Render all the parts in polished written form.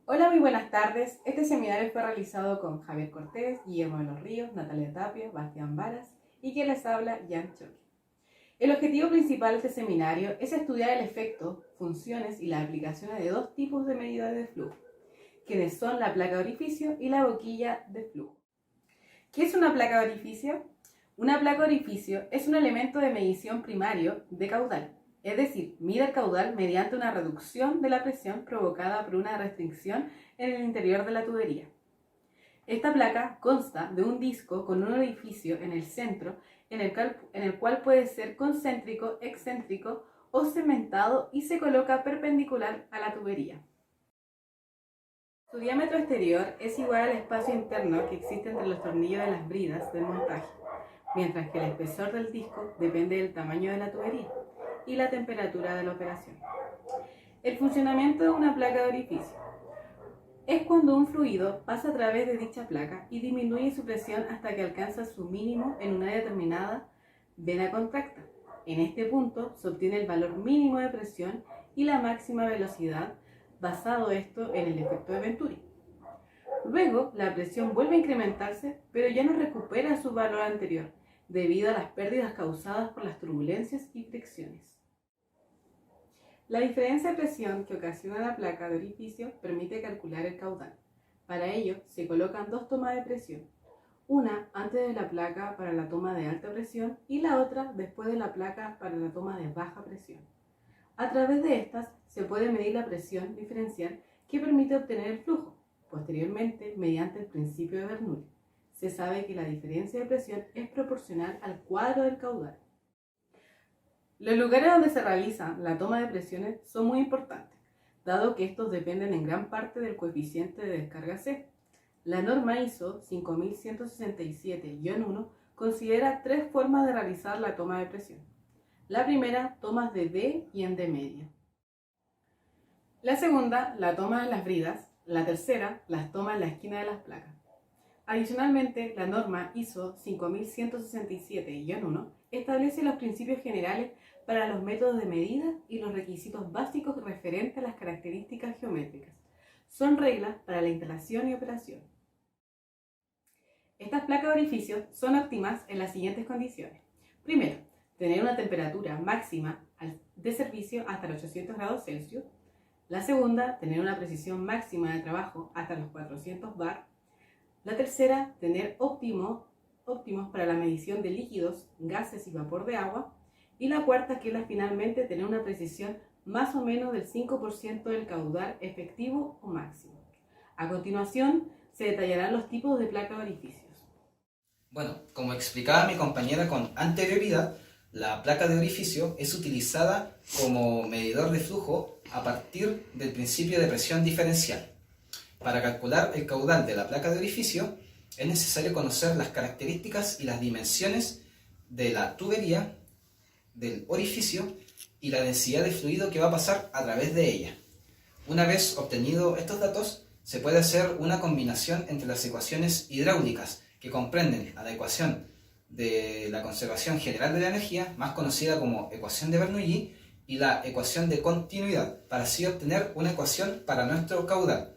Hola, muy buenas tardes. Este seminario fue realizado con Javier Cortés, Guillermo de los Ríos, Natalia Tapia, Bastián Varas y quien les habla, Jan Choque. El objetivo principal de este seminario es estudiar el efecto, funciones y las aplicaciones de dos tipos de medidores de flujo, quienes son la placa de orificio y la boquilla de flujo. ¿Qué es una placa de orificio? Una placa de orificio es un elemento de medición primario de caudal, es decir, mide el caudal mediante una reducción de la presión provocada por una restricción en el interior de la tubería. Esta placa consta de un disco con un orificio en el centro en el cual puede ser concéntrico, excéntrico o cementado y se coloca perpendicular a la tubería. Su diámetro exterior es igual al espacio interno que existe entre los tornillos de las bridas del montaje, mientras que el espesor del disco depende del tamaño de la tubería y la temperatura de la operación. El funcionamiento de una placa de orificio es cuando un fluido pasa a través de dicha placa y disminuye su presión hasta que alcanza su mínimo en una determinada vena contracta. En este punto se obtiene el valor mínimo de presión y la máxima velocidad, basado esto en el efecto de Venturi. Luego, la presión vuelve a incrementarse, pero ya no recupera su valor anterior, debido a las pérdidas causadas por las turbulencias y fricciones. La diferencia de presión que ocasiona la placa de orificio permite calcular el caudal. Para ello, se colocan dos tomas de presión, una antes de la placa para la toma de alta presión y la otra después de la placa para la toma de baja presión. A través de estas se puede medir la presión diferencial que permite obtener el flujo. Posteriormente, mediante el principio de Bernoulli, se sabe que la diferencia de presión es proporcional al cuadro del caudal. Los lugares donde se realiza la toma de presiones son muy importantes, dado que estos dependen en gran parte del coeficiente de descarga C. La norma ISO 5167-1 considera tres formas de realizar la toma de presión. La primera, tomas de D y en D media. La segunda, la toma en las bridas. La tercera, las tomas en la esquina de las placas. Adicionalmente, la norma ISO 5167-1 establece los principios generales para los métodos de medida y los requisitos básicos referentes a las características geométricas. Son reglas para la instalación y operación. Estas placas de orificio son óptimas en las siguientes condiciones. Primero, tener una temperatura máxima de servicio hasta los 800 grados Celsius. La segunda, tener una precisión máxima de trabajo hasta los 400 bar. La tercera, tener óptimos para la medición de líquidos, gases y vapor de agua. Y la cuarta, que es finalmente tener una precisión más o menos del 5% del caudal efectivo o máximo. A continuación, se detallarán los tipos de placa de orificios. Bueno, como explicaba mi compañera con anterioridad, la placa de orificio es utilizada como medidor de flujo a partir del principio de presión diferencial. Para calcular el caudal de la placa de orificio es necesario conocer las características y las dimensiones de la tubería, del orificio y la densidad de fluido que va a pasar a través de ella. Una vez obtenidos estos datos, se puede hacer una combinación entre las ecuaciones hidráulicas que comprenden a la ecuación de la conservación general de la energía, más conocida como ecuación de Bernoulli, y la ecuación de continuidad, para así obtener una ecuación para nuestro caudal,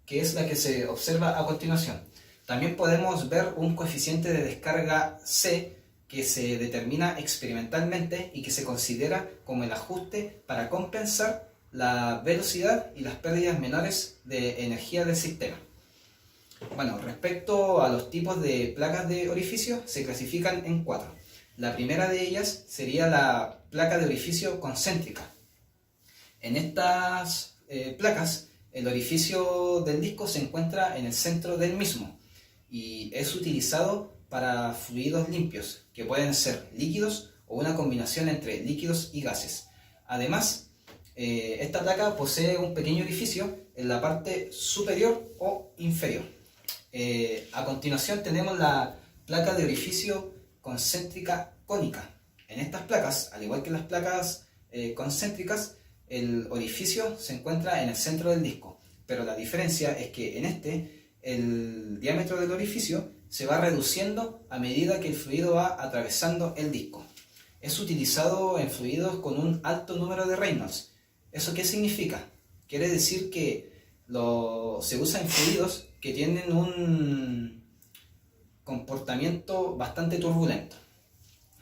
que es la que se observa a continuación. También podemos ver un coeficiente de descarga C que se determina experimentalmente y que se considera como el ajuste para compensar la velocidad y las pérdidas menores de energía del sistema. Bueno, respecto a los tipos de placas de orificio, se clasifican en cuatro. La primera de ellas sería la placa de orificio concéntrica. En estas placas, el orificio del disco se encuentra en el centro del mismo y es utilizado para fluidos limpios, que pueden ser líquidos o una combinación entre líquidos y gases. Además, esta placa posee un pequeño orificio en la parte superior o inferior. A continuación tenemos la placa de orificio concéntrica cónica. En estas placas, al igual que las placas concéntricas, el orificio se encuentra en el centro del disco, pero la diferencia es que en el diámetro del orificio se va reduciendo a medida que el fluido va atravesando el disco. Es utilizado en fluidos con un alto número de Reynolds. ¿Eso qué significa? Quiere decir que se usa en fluidos que tienen un comportamiento bastante turbulento.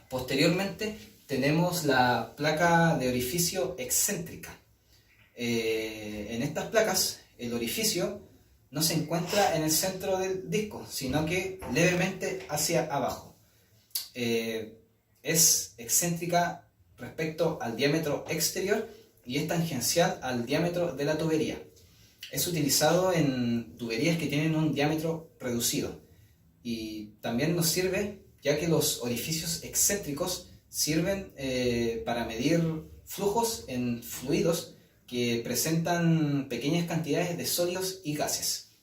Posteriormente tenemos la placa de orificio excéntrica. En estas placas el orificio no se encuentra en el centro del disco, sino que levemente hacia abajo. Es excéntrica respecto al diámetro exterior y es tangencial al diámetro de la tubería. Es utilizado en tuberías que tienen un diámetro reducido y también nos sirve ya que los orificios excéntricos sirven para medir flujos en fluidos que presentan pequeñas cantidades de sólidos y gases.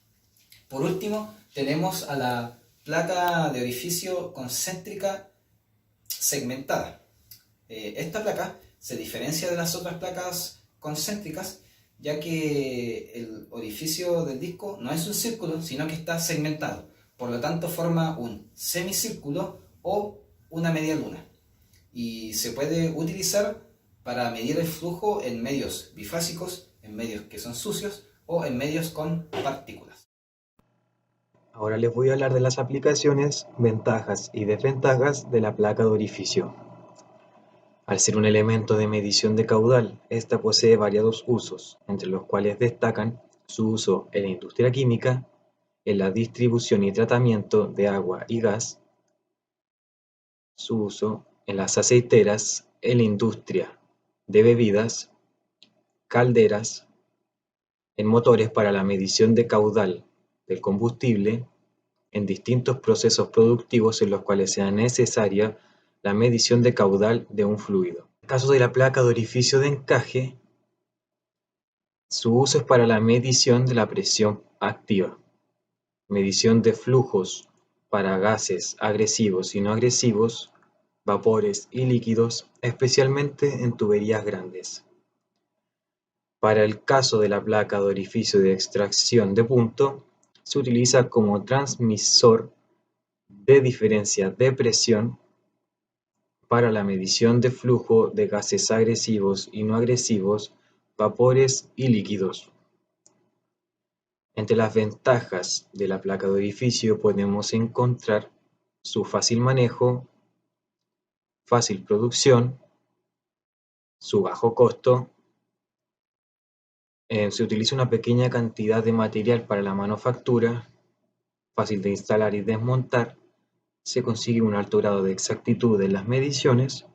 Por último, tenemos a la placa de orificio concéntrica segmentada. Esta placa se diferencia de las otras placas concéntricas ya que el orificio del disco no es un círculo, sino que está segmentado. Por lo tanto, forma un semicírculo o una media luna. Y se puede utilizar para medir el flujo en medios bifásicos, en medios que son sucios o en medios con partículas. Ahora les voy a hablar de las aplicaciones, ventajas y desventajas de la placa de orificio. Al ser un elemento de medición de caudal, esta posee variados usos, entre los cuales destacan su uso en la industria química, en la distribución y tratamiento de agua y gas, su uso en las aceiteras, en la industria de bebidas, calderas, en motores para la medición de caudal del combustible, en distintos procesos productivos en los cuales sea necesaria la medición de caudal de un fluido. En el caso de la placa de orificio de encaje, su uso es para la medición de la presión activa, medición de flujos para gases agresivos y no agresivos, vapores y líquidos, especialmente en tuberías grandes. Para el caso de la placa de orificio de extracción de punto, se utiliza como transmisor de diferencia de presión para la medición de flujo de gases agresivos y no agresivos, vapores y líquidos. Entre las ventajas de la placa de orificio podemos encontrar su fácil manejo, fácil producción, su bajo costo, se utiliza una pequeña cantidad de material para la manufactura, fácil de instalar y desmontar, se consigue un alto grado de exactitud en las mediciones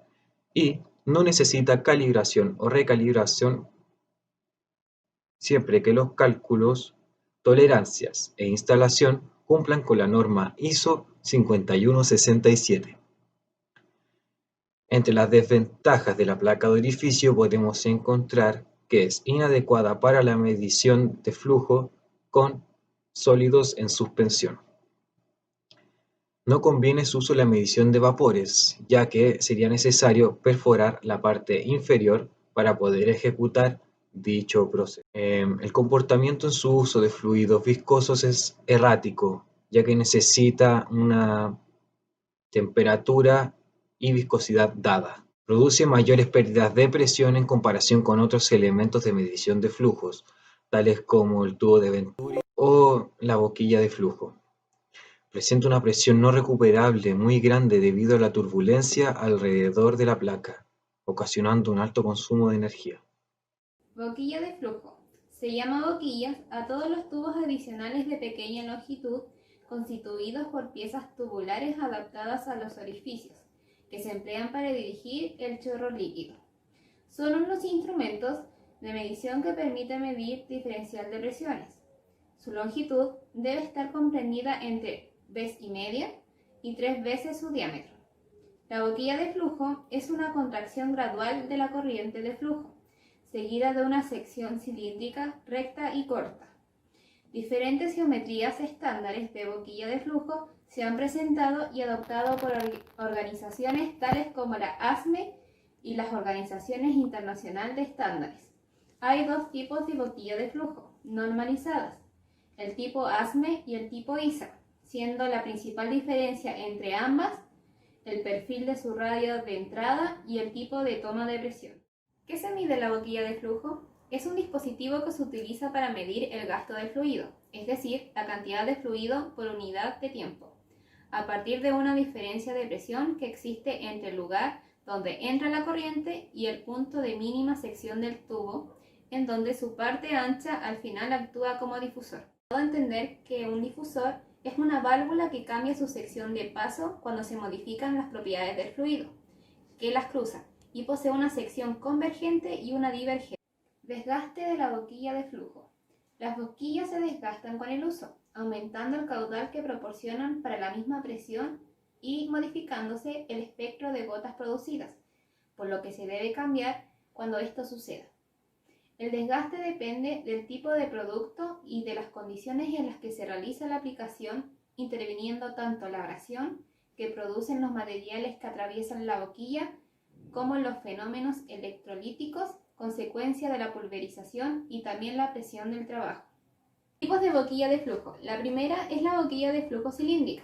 y no necesita calibración o recalibración siempre que los cálculos, tolerancias e instalación cumplan con la norma ISO 5167. Entre las desventajas de la placa de orificio podemos encontrar que es inadecuada para la medición de flujo con sólidos en suspensión. No conviene su uso en la medición de vapores, ya que sería necesario perforar la parte inferior para poder ejecutar dicho proceso. El comportamiento en su uso de fluidos viscosos es errático, ya que necesita una temperatura y viscosidad dada. Produce mayores pérdidas de presión en comparación con otros elementos de medición de flujos, tales como el tubo de Venturi o la boquilla de flujo. Presenta una presión no recuperable muy grande debido a la turbulencia alrededor de la placa, ocasionando un alto consumo de energía. Boquilla de flujo. Se llama boquillas a todos los tubos adicionales de pequeña longitud constituidos por piezas tubulares adaptadas a los orificios, que se emplean para dirigir el chorro líquido. Son unos instrumentos de medición que permiten medir diferencial de presiones. Su longitud debe estar comprendida entre 2,5 y 3 veces su diámetro. La boquilla de flujo es una contracción gradual de la corriente de flujo, seguida de una sección cilíndrica recta y corta. Diferentes geometrías estándares de boquilla de flujo se han presentado y adoptado por organizaciones tales como la ASME y las organizaciones internacionales de estándares. Hay dos tipos de boquilla de flujo normalizadas, el tipo ASME y el tipo ISA, siendo la principal diferencia entre ambas el perfil de su radio de entrada y el tipo de toma de presión. ¿Qué se mide en la boquilla de flujo? Es un dispositivo que se utiliza para medir el gasto del fluido, es decir, la cantidad de fluido por unidad de tiempo, a partir de una diferencia de presión que existe entre el lugar donde entra la corriente y el punto de mínima sección del tubo, en donde su parte ancha al final actúa como difusor. Puedo entender que un difusor es una válvula que cambia su sección de paso cuando se modifican las propiedades del fluido, que las cruza, y posee una sección convergente y una divergente. Desgaste de la boquilla de flujo. Las boquillas se desgastan con el uso, aumentando el caudal que proporcionan para la misma presión y modificándose el espectro de gotas producidas, por lo que se debe cambiar cuando esto suceda. El desgaste depende del tipo de producto y de las condiciones en las que se realiza la aplicación, interviniendo tanto la abrasión que producen los materiales que atraviesan la boquilla, como los fenómenos electrolíticos, consecuencia de la pulverización y también la presión del trabajo. Tipos de boquilla de flujo. La primera es la boquilla de flujo cilíndrica.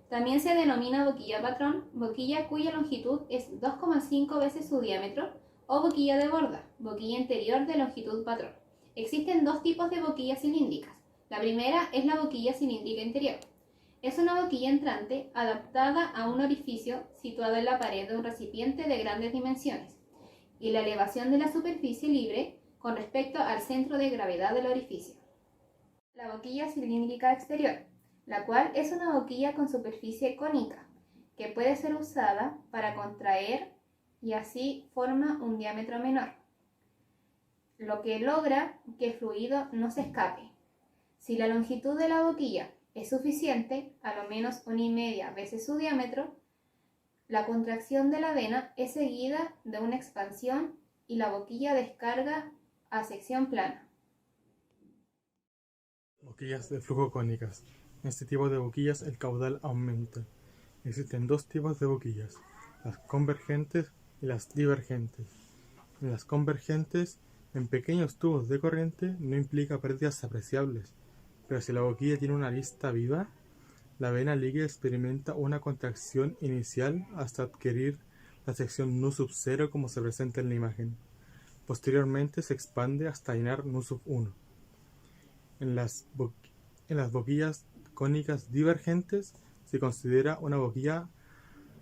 También se denomina boquilla patrón, boquilla cuya longitud es 2,5 veces su diámetro, o boquilla de borda, boquilla interior de longitud patrón. Existen dos tipos de boquillas cilíndricas. La primera es la boquilla cilíndrica interior. Es una boquilla entrante adaptada a un orificio situado en la pared de un recipiente de grandes dimensiones y la elevación de la superficie libre con respecto al centro de gravedad del orificio. La boquilla cilíndrica exterior, la cual es una boquilla con superficie cónica, que puede ser usada para contraer y así forma un diámetro menor, lo que logra que el fluido no se escape. Si la longitud de la boquilla es suficiente, a lo menos 1,5 veces su diámetro, la contracción de la vena es seguida de una expansión y la boquilla descarga a sección plana. Boquillas de flujo cónicas. En este tipo de boquillas el caudal aumenta. Existen dos tipos de boquillas, las convergentes y las divergentes. En las convergentes, en pequeños tubos de corriente no implica pérdidas apreciables, pero si la boquilla tiene una arista viva, la vena líquida experimenta una contracción inicial hasta adquirir la sección nu sub 0 como se presenta en la imagen. Posteriormente se expande hasta llenar nu sub 1. En las boquillas cónicas divergentes se considera una boquilla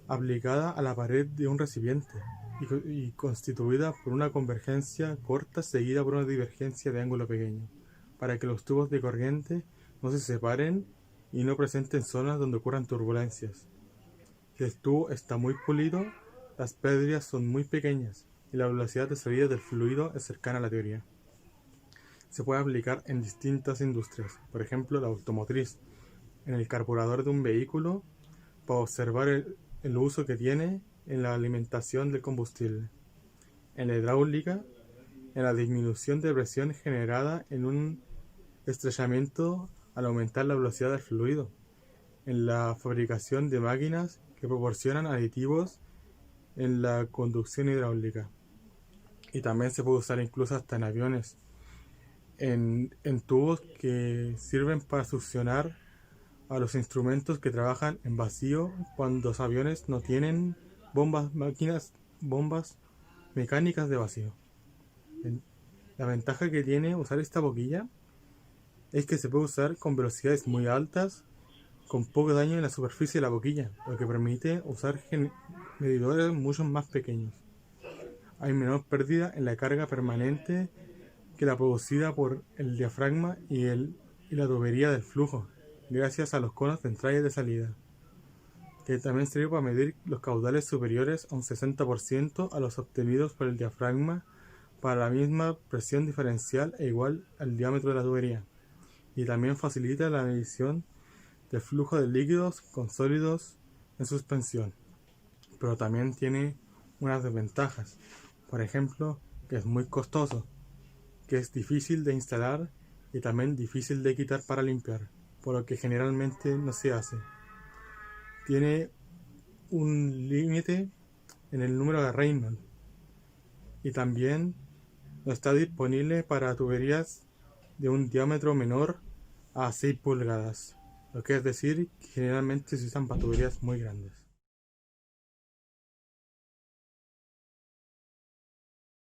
aplicada a la pared de un recipiente y constituida por una convergencia corta seguida por una divergencia de ángulo pequeño, para que los tubos de corriente no se separen y no presenten zonas donde ocurran turbulencias. Si el tubo está muy pulido, las pérdidas son muy pequeñas y la velocidad de salida del fluido es cercana a la teoría. Se puede aplicar en distintas industrias, por ejemplo la automotriz, en el carburador de un vehículo, para observar el uso que tiene en la alimentación del combustible. En la hidráulica, en la disminución de presión generada en un estrellamiento al aumentar la velocidad del fluido. En la fabricación de máquinas que proporcionan aditivos en la conducción hidráulica. Y también se puede usar incluso hasta en aviones, en tubos que sirven para succionar a los instrumentos que trabajan en vacío cuando los aviones no tienen bombas mecánicas de vacío. La ventaja que tiene usar esta boquilla es que se puede usar con velocidades muy altas, con poco daño en la superficie de la boquilla, lo que permite usar medidores mucho más pequeños. Hay menor pérdida en la carga permanente que la producida por el diafragma y la tubería del flujo, gracias a los conos de entrada y de salida, que también sirve para medir los caudales superiores a un 60% a los obtenidos por el diafragma para la misma presión diferencial e igual al diámetro de la tubería, y también facilita la medición del flujo de líquidos con sólidos en suspensión, pero también tiene unas desventajas, por ejemplo, que es muy costoso, que es difícil de instalar y también difícil de quitar para limpiar, por lo que generalmente no se hace. Tiene un límite en el número de Reynolds y también no está disponible para tuberías de un diámetro menor a 6 pulgadas, lo que es decir que generalmente se usan para tuberías muy grandes.